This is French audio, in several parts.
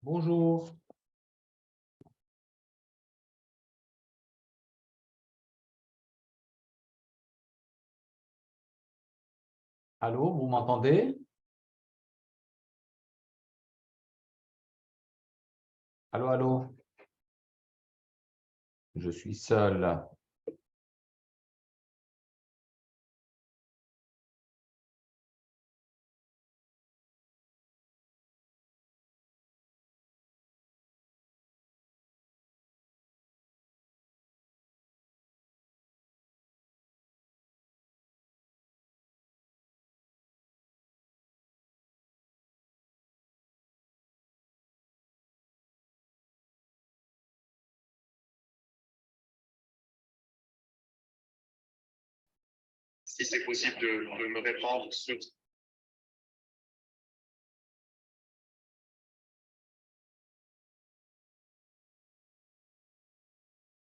Bonjour. Allô, vous m'entendez? Allô, allô? Je suis seul. Si c'est possible de me répondre sur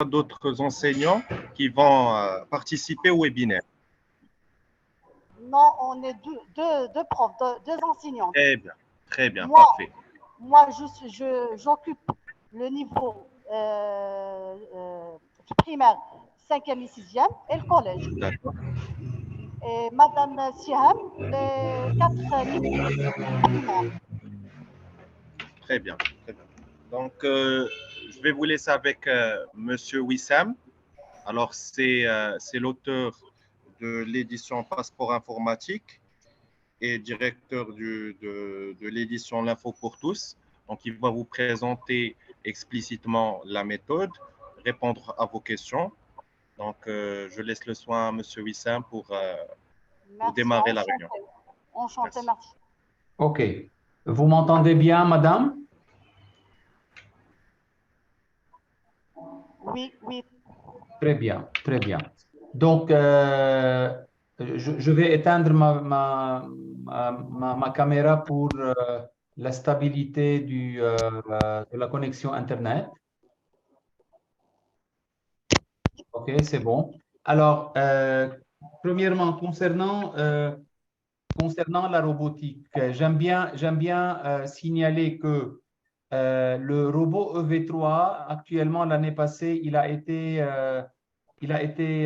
d'autres enseignants qui vont participer au webinaire. Non, on est deux profs, deux enseignants. Très bien, Moi, parfait. Moi, j'occupe le niveau primaire 5e et 6e et le collège. D'accord. Et Madame Siham, les 4 niveaux. Très bien, très bien. Donc, je vais vous laisser avec Monsieur Wissam. Alors, c'est l'auteur de l'édition Passeport informatique et directeur de l'édition L'Info pour tous. Donc, il va vous présenter explicitement la méthode, répondre à vos questions. Donc, je laisse le soin à M. Wissam pour démarrer la réunion. Enchanté, merci. OK. Vous m'entendez bien, madame? Oui, oui. Très bien, très bien. Donc, je vais éteindre ma caméra pour la stabilité de la connexion Internet. OK, c'est bon. Alors, premièrement, concernant la robotique, j'aime bien signaler que le robot EV3, actuellement, l'année passée, il a été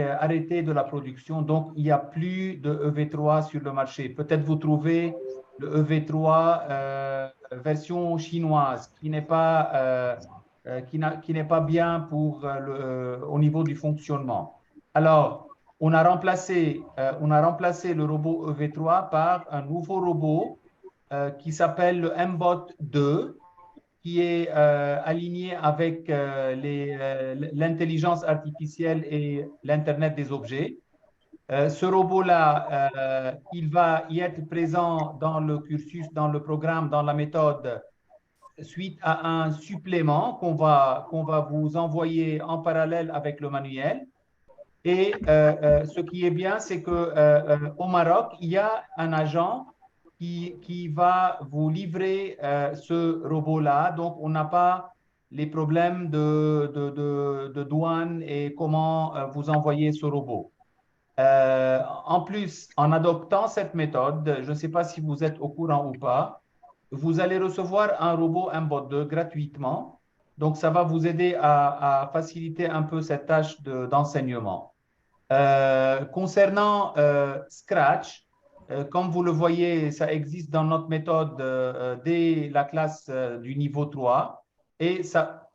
arrêté de la production. Donc, il n'y a plus de EV3 sur le marché. Peut-être vous trouvez le EV3 version chinoise qui n'est pas, qui n'est pas bien au niveau du fonctionnement. Alors, on a remplacé le robot EV3 par un nouveau robot qui s'appelle le MBOT 2, qui est aligné avec l'intelligence artificielle et l'Internet des objets. Ce robot-là, il va y être présent dans le cursus, dans le programme, dans la méthode, suite à un supplément qu'on va vous envoyer en parallèle avec le manuel. Et ce qui est bien, c'est qu'au Maroc, il y a un agent qui va vous livrer ce robot-là. Donc, on n'a pas les problèmes de douane et comment vous envoyer ce robot. En plus, en adoptant cette méthode, je ne sais pas si vous êtes au courant ou pas, vous allez recevoir un robot MBOT 2 gratuitement. Donc, ça va vous aider à faciliter un peu cette tâche d'enseignement. Concernant Scratch, comme vous le voyez, ça existe dans notre méthode dès la classe du niveau 3. Et ça...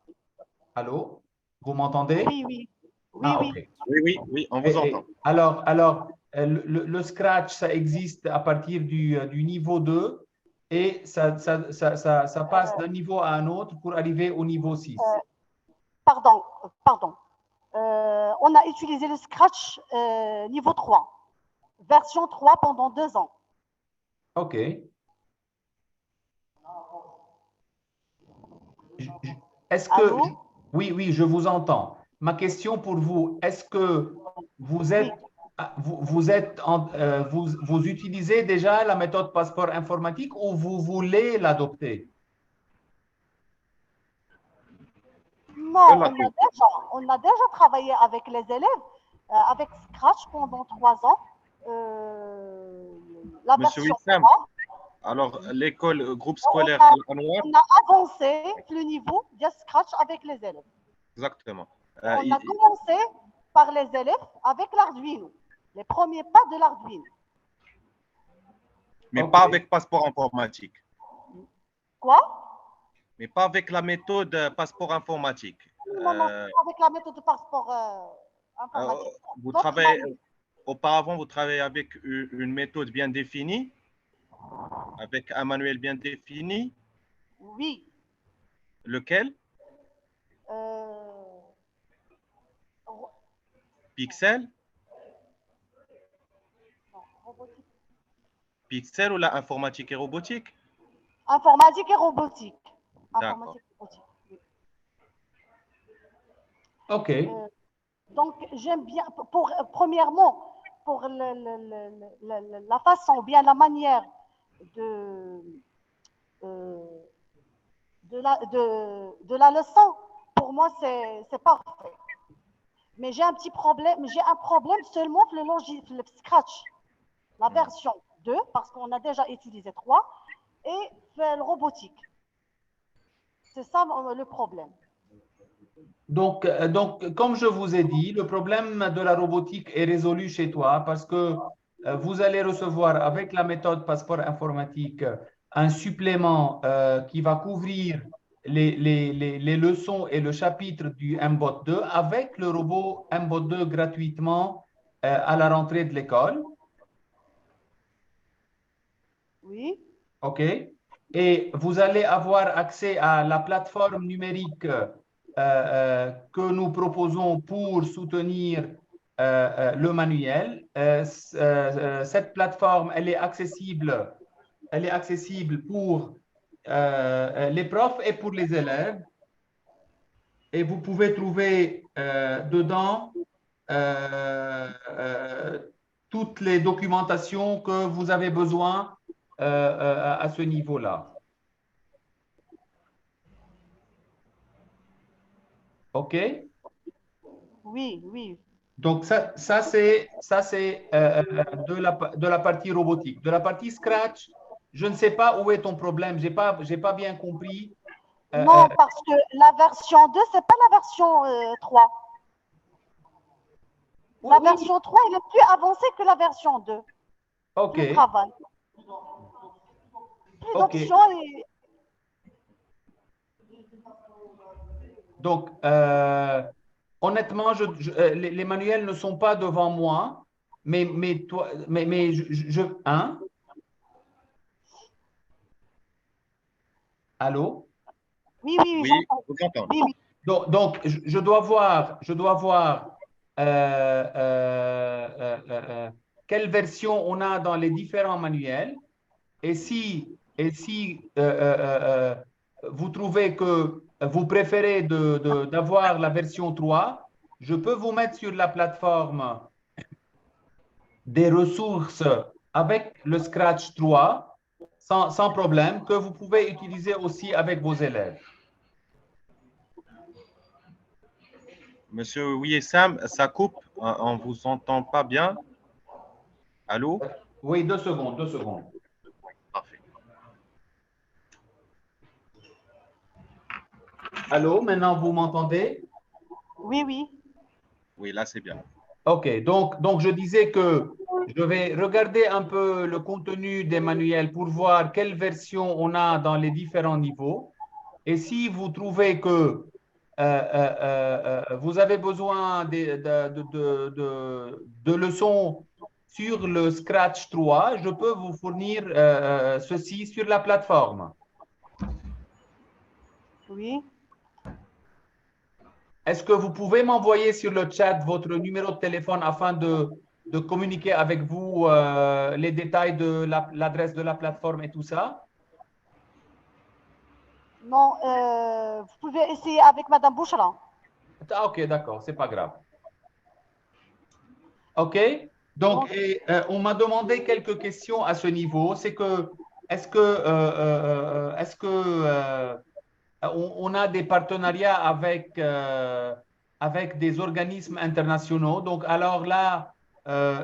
Allô? Vous m'entendez? Oui, oui. Oui, Ah, oui. OK. Oui, on vous entend. Alors le Scratch, ça existe à partir du niveau 2 et ça passe d'un niveau à un autre pour arriver au niveau 6. Pardon. On a utilisé le Scratch niveau 3, version 3 pendant 2 ans. OK. Est-ce que... Allô? Oui, je vous entends. Ma question pour vous, est-ce que vous êtes, vous utilisez déjà la méthode passeport informatique ou vous voulez l'adopter? Non, on a déjà travaillé avec les élèves, avec Scratch pendant 3 ans. La Monsieur version Wissam, 3. Alors, l'école, groupe On scolaire a, Al-Anwar, on a avancé le niveau de Scratch avec les élèves. exactement. On a commencé par les élèves avec l'Arduino, les premiers pas de l'Arduino. Mais Ok. pas avec passeport informatique. Quoi? Mais pas avec la méthode passeport informatique. Non, non, avec la méthode de passeport informatique. Vous D'autres travaillez, manuels. auparavant, vous travaillez avec une méthode bien définie, avec un manuel bien défini. Oui. Lequel? Euh, Pixel? non, robotique. Pixel ou la informatique et robotique? Informatique et robotique. D'accord. Informatique et robotique. Oui. Ok. Donc, j'aime bien, premièrement, pour la façon ou bien la manière de, de la leçon, pour moi, c'est parfait. Mais j'ai un petit problème, j'ai un problème seulement pour le logiciel Scratch, la version 2, parce qu'on a déjà utilisé 3, et le robotique. C'est ça le problème. Donc, comme je vous ai dit, le problème de la robotique est résolu chez toi parce que vous allez recevoir avec la méthode passeport informatique un supplément qui va couvrir les leçons et le chapitre du MBOT 2 avec le robot MBOT 2 gratuitement à la rentrée de l'école. Oui. OK? Et vous allez avoir accès à la plateforme numérique que nous proposons pour soutenir le manuel. Cette plateforme, elle est accessible pour les profs et pour les élèves. Et vous pouvez trouver dedans toutes les documentations que vous avez besoin à ce niveau-là. OK? Oui, oui. Donc, ça c'est de la partie robotique. De la partie Scratch, je ne sais pas où est ton problème. Je n'ai pas bien compris. Non, parce que la version 2, c'est pas la version 3. La Oui, version 3, elle est plus avancée que la version 2. OK. Plus travail. Plus OK. d'options et Donc, honnêtement, les manuels ne sont pas devant moi, mais hein? Allô? oui, oui, oui, Oui, j'entends. vous entendez. Oui, oui. Donc, je dois voir quelle version on a dans les différents manuels. Et si vous trouvez que vous préférez d'avoir la version 3, je peux vous mettre sur la plateforme des ressources avec le Scratch 3 sans problème que vous pouvez utiliser aussi avec vos élèves. Monsieur Wissam, ça coupe, on ne vous entend pas bien. Allô? Oui, 2 secondes, 2 secondes. Parfait. Allô, maintenant vous m'entendez? Oui, oui. Oui, là, c'est bien. OK, donc je disais que je vais regarder un peu le contenu des manuels pour voir quelle version on a dans les différents niveaux. Et si vous trouvez que vous avez besoin de leçons sur le Scratch 3, je peux vous fournir ceci sur la plateforme. Oui. Est-ce que vous pouvez m'envoyer sur le chat votre numéro de téléphone afin de communiquer avec vous les détails de l'adresse de la plateforme et tout ça? Non, vous pouvez essayer avec Madame Bouchra. Ah, ok, d'accord, c'est pas grave. Ok, donc on m'a demandé quelques questions à ce niveau. C'est que est-ce que on a des partenariats avec des organismes internationaux. Donc, alors là,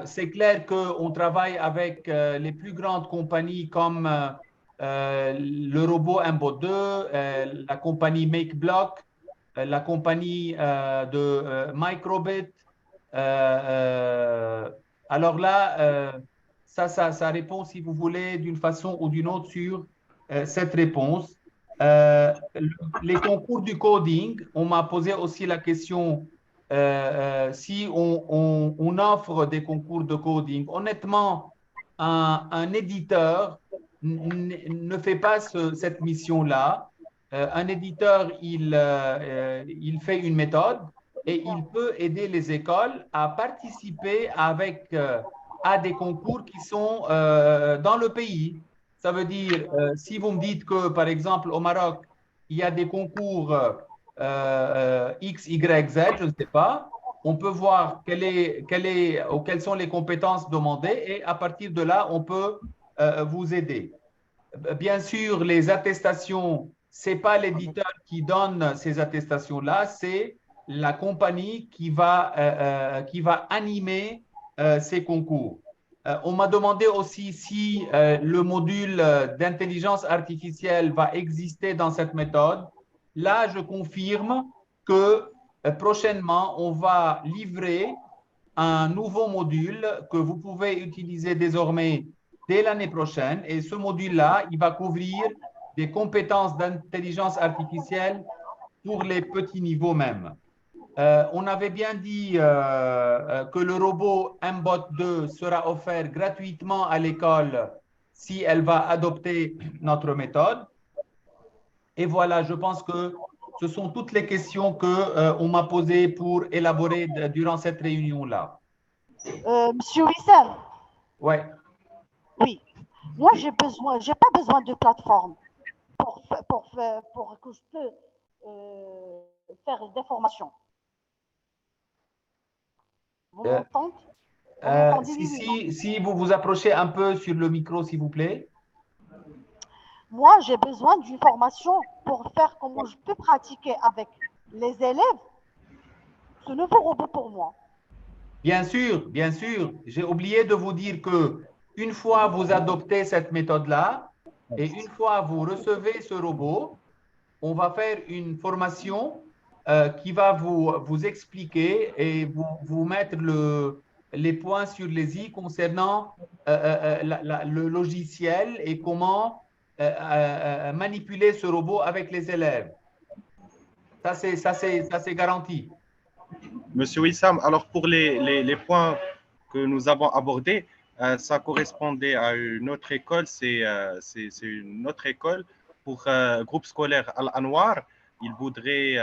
c'est clair qu'on travaille avec les plus grandes compagnies comme le robot Mbot 2, la compagnie MakeBlock, la compagnie de Microbit. Alors là, ça répond, si vous voulez, d'une façon ou d'une autre sur cette réponse. Les concours du coding, on m'a posé aussi la question si on offre des concours de coding. Honnêtement, un éditeur ne fait pas cette mission-là. Un éditeur, il fait une méthode et il peut aider les écoles à participer à des concours qui sont dans le pays. Ça veut dire, si vous me dites que, par exemple, au Maroc, il y a des concours X, Y, Z, je ne sais pas, on peut voir quelles sont les compétences demandées et à partir de là, on peut vous aider. Bien sûr, les attestations, ce n'est pas l'éditeur qui donne ces attestations-là, c'est la compagnie qui va animer ces concours. On m'a demandé aussi si le module d'intelligence artificielle va exister dans cette méthode. Là, je confirme que prochainement, on va livrer un nouveau module que vous pouvez utiliser désormais dès l'année prochaine. Et ce module-là, il va couvrir des compétences d'intelligence artificielle pour les petits niveaux même. On avait bien dit que le robot Mbot 2 sera offert gratuitement à l'école si elle va adopter notre méthode. Et voilà, je pense que ce sont toutes les questions qu'on m'a posées pour élaborer durant cette réunion-là. Monsieur Wissam, Ouais. oui. Moi, j'ai pas besoin de plateforme pour que je peux faire des formations. Vous m'entendez? Si vous vous approchez un peu sur le micro, s'il vous plaît. Moi, j'ai besoin d'une formation pour faire comment je peux pratiquer avec les élèves ce nouveau robot pour moi. Bien sûr, bien sûr. J'ai oublié de vous dire que une fois vous adoptez cette méthode-là et une fois vous recevez ce robot, on va faire une formation qui va vous expliquer et vous mettre les points sur les i concernant le logiciel et comment manipuler ce robot avec les élèves. Ça, c'est garanti. Monsieur Wissam, alors pour les points que nous avons abordés, ça correspondait à une autre école, c'est une autre école pour groupe scolaire Al-Anwar. Il voudrait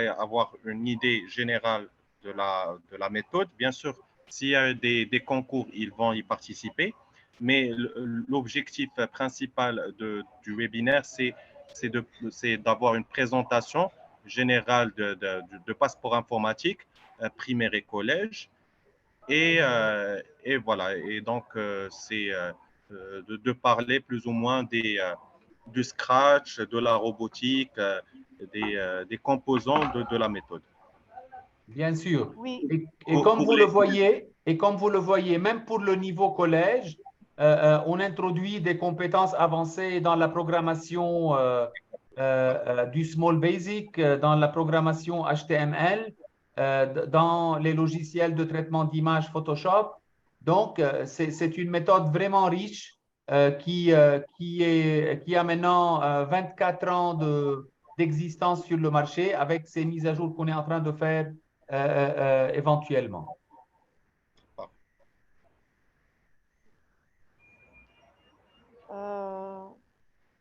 avoir une idée générale de la méthode. Bien sûr, s'il y a des concours, ils vont y participer. Mais l'objectif principal du webinaire, c'est d'avoir une présentation générale de passeport informatique, primaire et collège. Et voilà. Et donc, c'est de parler plus ou moins du Scratch, de la robotique, des composants de la méthode. Bien sûr. Oui. Et comme vous le voyez, même pour le niveau collège, on introduit des compétences avancées dans la programmation du Small Basic, dans la programmation HTML, dans les logiciels de traitement d'images Photoshop. Donc, c'est une méthode vraiment riche qui a maintenant 24 ans d'existence sur le marché avec ces mises à jour qu'on est en train de faire éventuellement.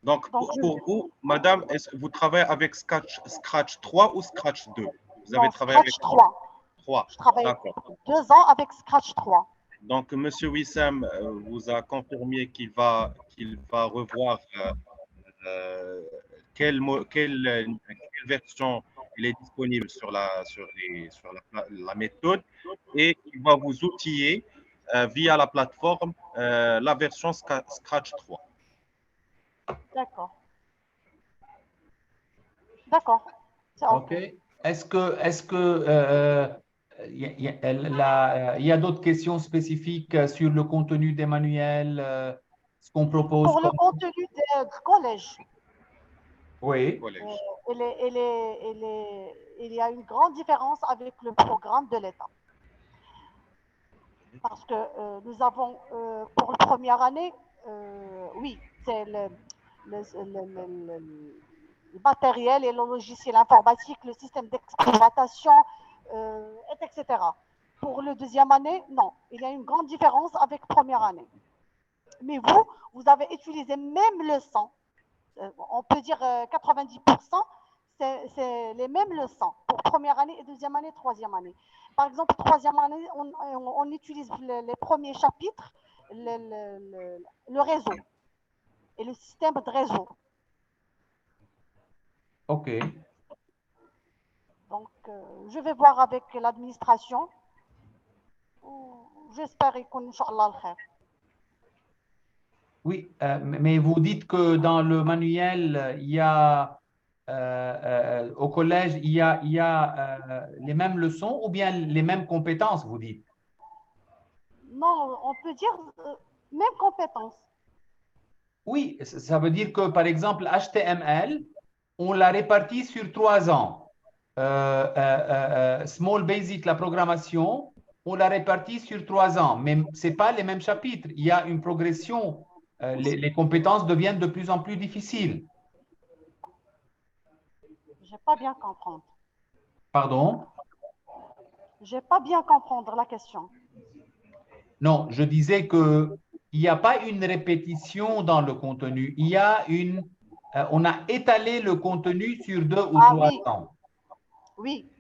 Donc, pour vous, madame, est-ce que vous travaillez avec Scratch 3 ou Scratch 2? Vous avez travaillé avec Scratch 3. 3. Je travaille 2 ans avec Scratch 3. Donc, monsieur Wissam vous a confirmé qu'il va revoir quelle version il est disponible sur la méthode et il va vous outiller via la plateforme la version Scratch 3. D'accord. D'accord. OK. Est-ce que il y a d'autres questions spécifiques sur le contenu des manuels ce qu'on propose Pour le comme... contenu du collège, Oui, Collège. il y a une grande différence avec le programme de l'État. Parce que nous avons, pour la première année, oui, c'est le matériel et le logiciel informatique, le système d'exploitation, etc. Pour le deuxième année, non. Il y a une grande différence avec première année. Mais vous avez utilisé même leçons. On peut dire 90%, c'est les mêmes leçons pour première année et deuxième année, troisième année. Par exemple, troisième année, on utilise les premiers chapitres, le réseau et le système de réseau. ok. Donc, je vais voir avec l'administration. J'espère qu'Inch'Allah, le khair. Oui, mais vous dites que dans le manuel, il y a, au collège, il y a les mêmes leçons ou bien les mêmes compétences, vous dites? Non, on peut dire même compétence. Oui, ça veut dire que, par exemple, HTML, on l'a réparti sur 3 ans. Small Basic, la programmation, on l'a réparti sur 3 ans, mais ce n'est pas les mêmes chapitres. Il y a une progression. Les compétences deviennent de plus en plus difficiles. Je n'ai pas bien comprendre. Pardon? Je n'ai pas bien comprendre la question. Non, je disais que il n'y a pas une répétition dans le contenu. Il y a on a étalé le contenu sur 2 ou 3 Oui, ans. oui.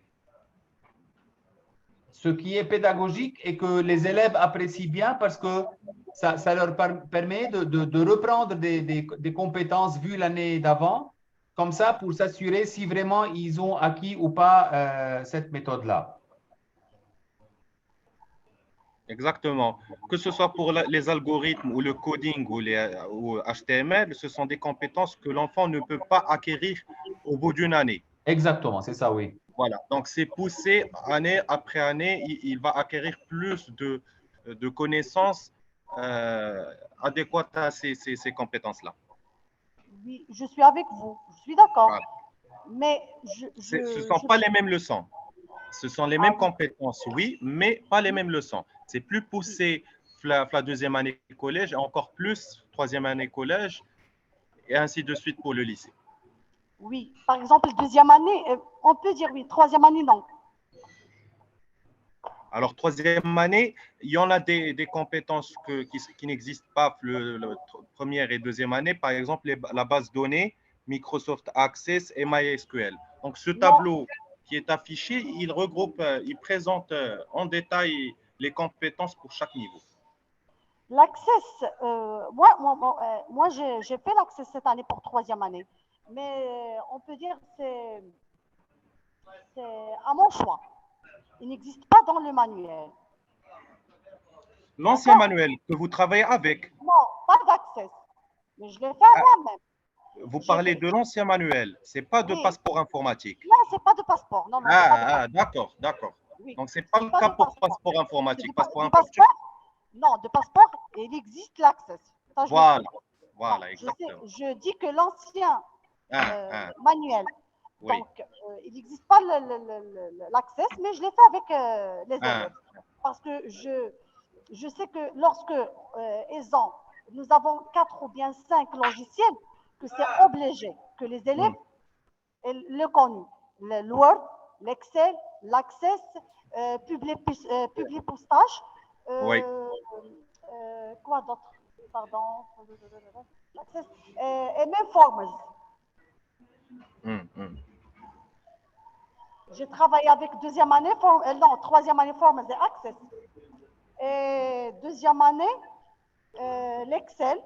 Ce qui est pédagogique et que les élèves apprécient bien parce que ça leur permet de reprendre des compétences vues l'année d'avant, comme ça pour s'assurer si vraiment ils ont acquis ou pas cette méthode-là. Exactement. Que ce soit pour les algorithmes ou le coding ou HTML, ce sont des compétences que l'enfant ne peut pas acquérir au bout d'une année. Exactement, c'est ça, oui. Voilà. Donc, c'est poussé année après année, il va acquérir plus de connaissances adéquates à ces compétences-là. Oui, je suis avec vous. Je suis d'accord. Voilà. Mais Ce ne sont pas les mêmes leçons. Ce sont les mêmes compétences, oui, mais pas les mêmes leçons. C'est plus poussé la deuxième année collège, et encore plus troisième année collège, et ainsi de suite pour le lycée. oui, par exemple, deuxième année, on peut dire oui. Troisième année, non. Alors, troisième année, il y en a des compétences qui n'existent pas première et deuxième année. Par exemple, la base donnée, Microsoft Access et MySQL. Donc, ce Non, tableau qui est affiché, il regroupe, il présente en détail les compétences pour chaque niveau. l'access, moi j'ai fait l'access cette année pour troisième année. Mais on peut dire que c'est à mon choix. Il n'existe pas dans le manuel. L'ancien D'accord? manuel que vous travaillez avec, Non, pas d'access. Mais je l'ai fait ah, moi-même. vous J'ai parlez fait, de l'ancien manuel, ce n'est pas de oui, passeport informatique. non, c'est pas de passeport. Non, non, c'est pas de passeport. D'accord, d'accord. Oui, Donc, ce n'est pas c'est le pas cas de pour passeport. passeport C'est informatique. Passeport de informatique, passeport. Non, de passeport, il existe l'access. Ça, je le sais. voilà, Non, voilà, je sais, exactement. je dis que l'ancien Ah, ah, manuel, oui. donc il n'existe pas l'access, mais je l'ai fait avec les Ah, élèves. Parce que je sais que lorsque nous avons 4 ou bien 5 logiciels, que c'est obligé que les élèves hmm, le connus. Le Word, l'Excel, l'Access, Publipostage, oui. quoi d'autre? Pardon. L'Access, et même Forms. Hmm, hmm. J'ai travaillé avec deuxième année, non, troisième année Forms et Access. Et deuxième année, l'Excel.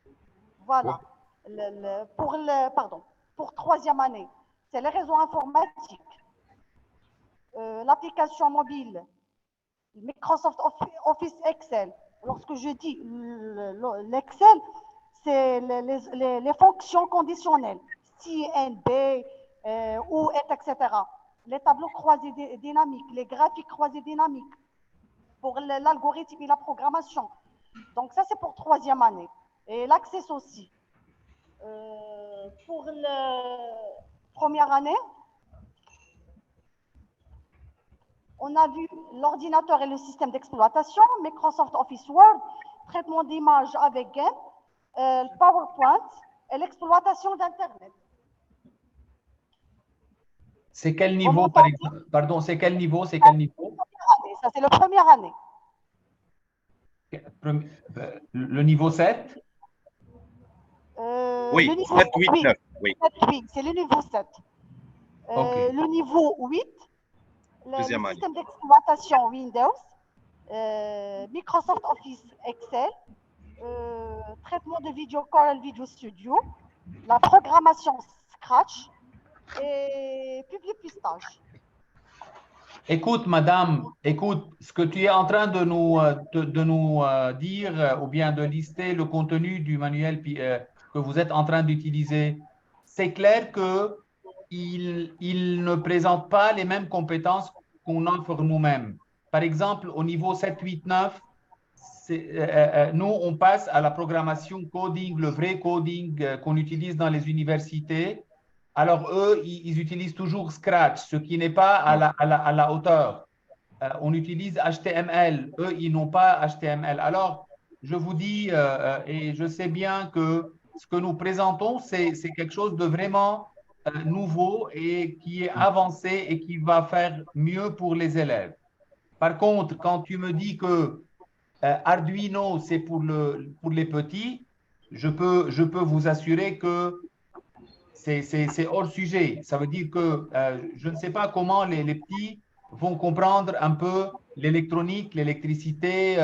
Oui. Voilà. Pour troisième année, c'est les réseaux informatiques, l'application mobile, Microsoft Office Excel. Lorsque je dis l'Excel, c'est les fonctions conditionnelles, CNB, ou, etc. Les tableaux croisés dynamiques, les graphiques croisés dynamiques pour l'algorithme et la programmation. Donc, ça, c'est pour troisième année. Et l'Access aussi. Pour la première année, on a vu l'ordinateur et le système d'exploitation, Microsoft Office Word, traitement d'image avec GAN, PowerPoint et l'exploitation d'Internet. C'est quel niveau, Comment par on dit? exemple? Pardon, c'est quel niveau? C'est quel niveau? Ça, c'est la première année. Le niveau 7? Oui, Le niveau 7, 8, oui, 9. Oui, 7, oui, c'est le niveau 7. OK. Le niveau 8, deuxième le année. système d'exploitation Windows, Microsoft Office Excel, traitement de vidéo Corel Video Studio, la programmation Scratch et Publipistage. Écoute, madame, écoute, ce que tu es en train de nous dire ou bien de lister le contenu du manuel que vous êtes en train d'utiliser, c'est clair que il ne présente pas les mêmes compétences qu'on offre nous-mêmes. Par exemple, au niveau 7, 8, 9, nous, on passe à la programmation coding, le vrai coding qu'on utilise dans les universités. Alors, eux, ils utilisent toujours Scratch, ce qui n'est pas à la hauteur. On utilise HTML. Eux, ils n'ont pas HTML. Alors, je vous dis, et je sais bien que ce que nous présentons, c'est quelque chose de vraiment nouveau et qui est avancé et qui va faire mieux pour les élèves. Par contre, quand tu me dis que Arduino, c'est pour les petits, je peux vous assurer que c'est hors sujet. Ça veut dire que je ne sais pas comment les petits vont comprendre un peu l'électronique, l'électricité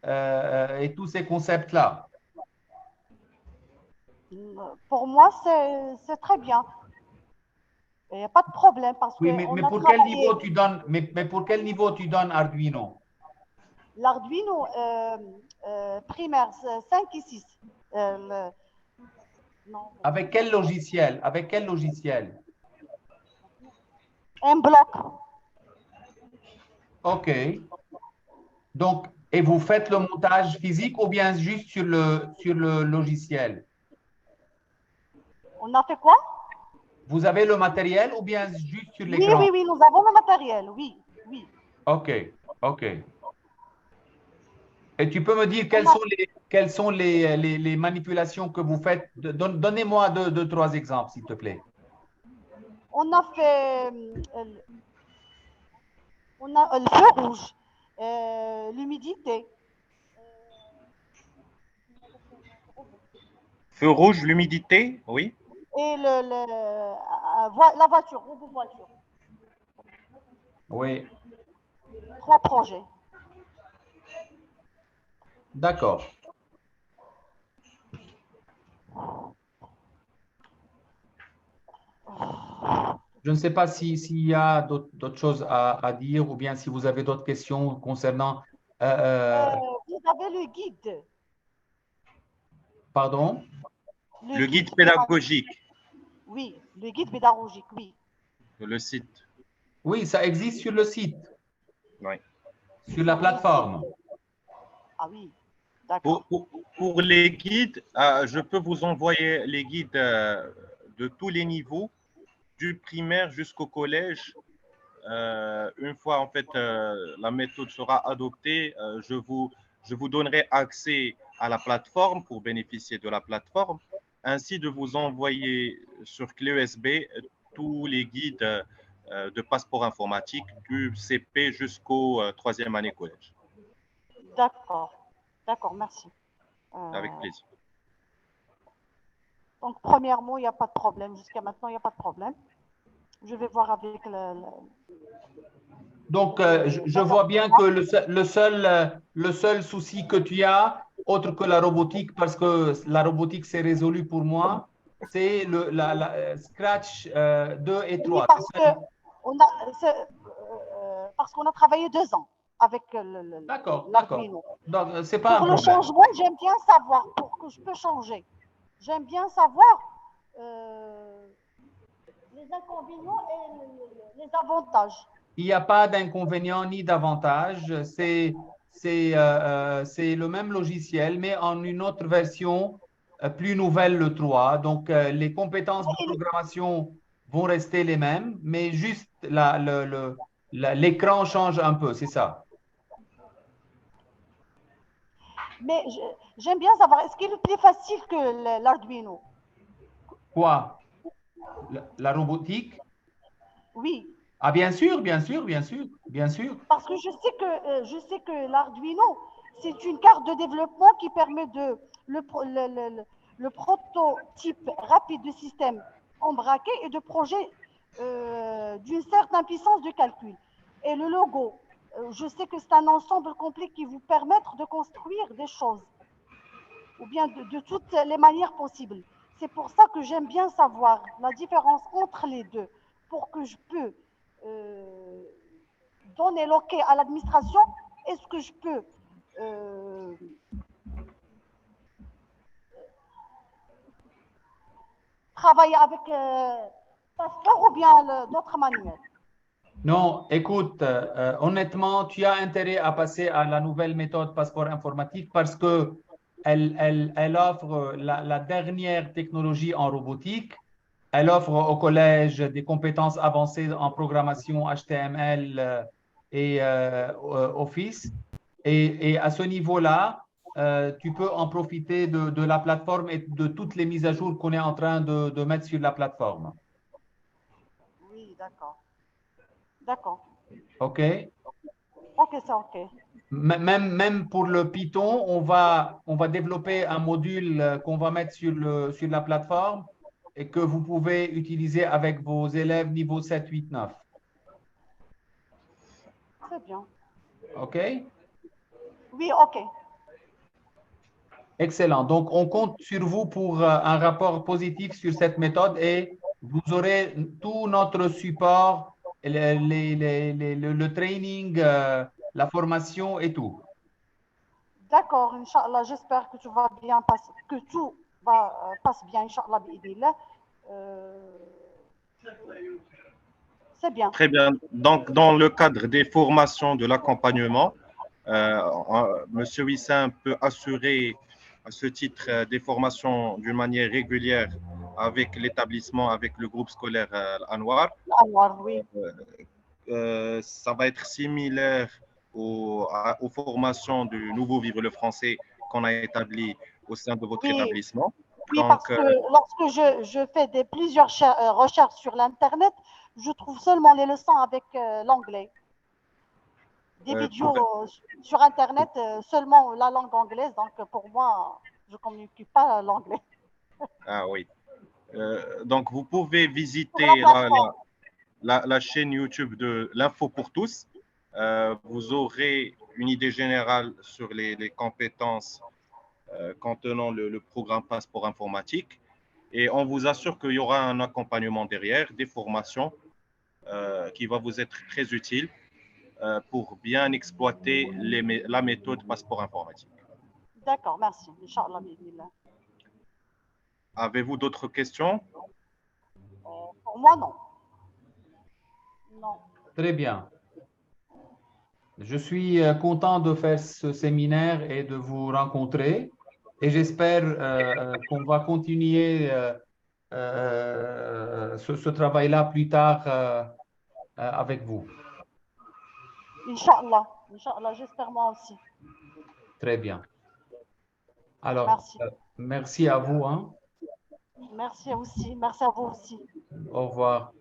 et tous ces concepts-là. Pour moi, c'est très bien. Il n'y a pas de problème parce Oui, qu'on mais a pour quel travaillé niveau tu donnes, mais pour quel niveau tu donnes Arduino? l'Arduino primaire 5 et 6. Non, Avec quel logiciel? Avec quel logiciel? un bloc. OK. Donc, et vous faites le montage physique ou bien juste sur le logiciel? On a fait quoi? Vous avez le matériel ou bien juste sur Oui, l'écran? oui, oui, nous avons le matériel. Oui, oui. OK, OK. Et tu peux me dire On a, quelles sont les manipulations que vous faites? Donnez-moi deux, trois exemples, s'il te plaît. on a fait on a le feu rouge, l'humidité. Feu rouge, l'humidité, oui. Et la voiture, robot voiture. Oui, 3 projets. d'accord. Je ne sais pas s'il y a d'autres choses à dire ou bien si vous avez d'autres questions concernant. euh, euh, Vous avez le guide. pardon? Le Le guide pédagogique. pédagogique, Oui, le guide pédagogique, oui. le site. Oui, ça existe sur le site, Oui. sur la plateforme. Ah oui, d'accord. Pour les guides, je peux vous envoyer les guides de tous les niveaux, du primaire jusqu'au collège. Une fois en fait la méthode sera adoptée, je vous donnerai accès à la plateforme pour bénéficier de la plateforme, ainsi de vous envoyer sur clé USB tous les guides de passeport informatique du CP jusqu'au troisième année collège. D'accord. D'accord, merci. Avec plaisir. Donc, premièrement, il n'y a pas de problème. Jusqu'à maintenant, il n'y a pas de problème. Je vais voir avec Donc, je vois bien que le seul souci que tu as, autre que la robotique, parce que la robotique s'est résolue pour moi, c'est la Scratch 2 et Oui, 3. parce qu'on a travaillé 2 ans avec D'accord, d'accord. l'Arduino. Donc, ce n'est pas un Pour le problème. changement, j'aime bien savoir, pour que je peux changer, j'aime bien savoir les inconvénients et les avantages. Il n'y a pas d'inconvénient ni d'avantage. c'est le même logiciel, mais en une autre version plus nouvelle, le 3. Donc, les compétences de programmation vont rester les mêmes, mais juste l'écran change un peu, c'est ça. Mais j'aime bien savoir, est-ce qu'il est plus facile que l'Arduino? Quoi? La robotique? Oui, Ah, bien sûr, bien sûr, bien sûr, bien sûr. parce que je sais que l'Arduino, c'est une carte de développement qui permet le prototype rapide de système embraqué et de projet d'une certaine puissance de calcul. Et le logo, je sais que c'est un ensemble complet qui vous permet de construire des choses, ou bien de toutes les manières possibles. C'est pour ça que j'aime bien savoir la différence entre les deux, pour que je peux euh, donner l'OK à l'administration. Est-ce que je peux travailler avec passeport ou bien d'autres manuels? Non, écoute, honnêtement, tu as intérêt à passer à la nouvelle méthode passeport informatique parce que elle offre la dernière technologie en robotique. Elle offre au collège des compétences avancées en programmation HTML et Office. Et à ce niveau-là, tu peux en profiter de la plateforme et de toutes les mises à jour qu'on est en train de mettre sur la plateforme. Oui, d'accord. D'accord. OK? Ok, c'est ok. Même pour le Python, on va développer un module qu'on va mettre sur la plateforme et que vous pouvez utiliser avec vos élèves niveau 7, 8, 9. C'est bien. OK? Oui, ok. Excellent. Donc, on compte sur vous pour un rapport positif sur cette méthode et vous aurez tout notre support, le training, la formation et tout. D'accord, Inch'Allah, j'espère que tout va bien passer, que tout va passe bien, Inch'Allah, bi'idhnillah. Euh, c'est bien. Très bien. Donc, dans le cadre des formations de l'accompagnement, Monsieur Wissam peut assurer à ce titre des formations d'une manière régulière avec l'établissement, avec le groupe scolaire Anwar. Alors, oui. Ça va être similaire aux formations du nouveau Vivre le français qu'on a établi au sein de votre Oui, établissement. oui, Donc, parce que lorsque je fais plusieurs recherches sur l'Internet, je trouve seulement les leçons avec l'anglais. Des pour- vidéos sur Internet, seulement la langue anglaise. Donc, pour moi, je ne communique pas l'anglais. ah oui. Donc, vous pouvez Sur la visiter plateforme. la chaîne YouTube de l'Info pour tous. Vous aurez une idée générale sur les compétences contenant le programme Passeport informatique. Et on vous assure qu'il y aura un accompagnement derrière, des formations qui va vous être très utile pour bien exploiter la méthode Passeport informatique. D'accord, merci. Inch'Allah, bi'idhnillah. Avez-vous d'autres questions? Pour moi, non. Non. Très bien. Je suis content de faire ce séminaire et de vous rencontrer. Et j'espère qu'on va continuer ce travail-là plus tard avec vous. Inch'Allah. Inch'Allah, j'espère moi aussi. Très bien. Alors, Merci. merci à vous. Hein. Merci aussi. Merci à vous aussi. Au revoir.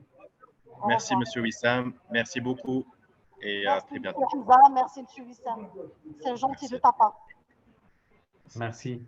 Au Merci, revoir. Monsieur Wissam. Merci beaucoup et à Merci, très M. bientôt. Hamza. Merci, M. Wissam. C'est gentil Merci. de ta part. Merci.